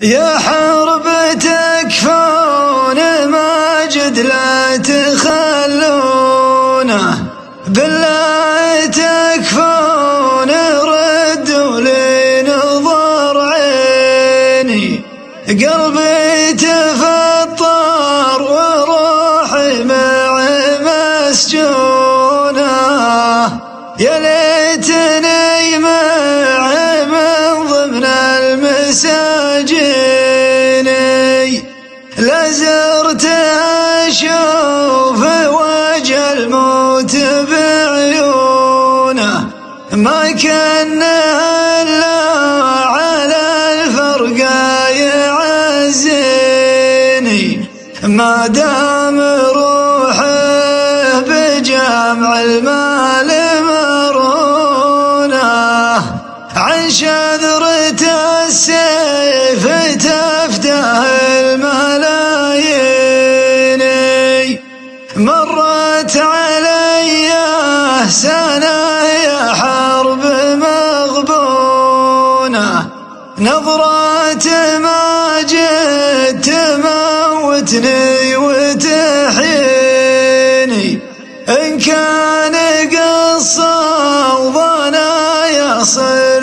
يا حرب تكفون ماجد لا تخلونه، بالله تكفون ردوا لي نظر عيني، قلبي تفطر وروحي معي مسجونة، يا ليتني معي من ضمن المساجين، لزرت أشوف وجه الموت بعيونه، ما كان إلا على الفرقة يعزيني، ما دام روحه بجمع المال مرونه، عن شذرة السيف تفته الملايين، مرت علي سنة يا حرب مغبونة، نظرات ماجد تموتني وتحييني، إن كان قصة وضنا يصير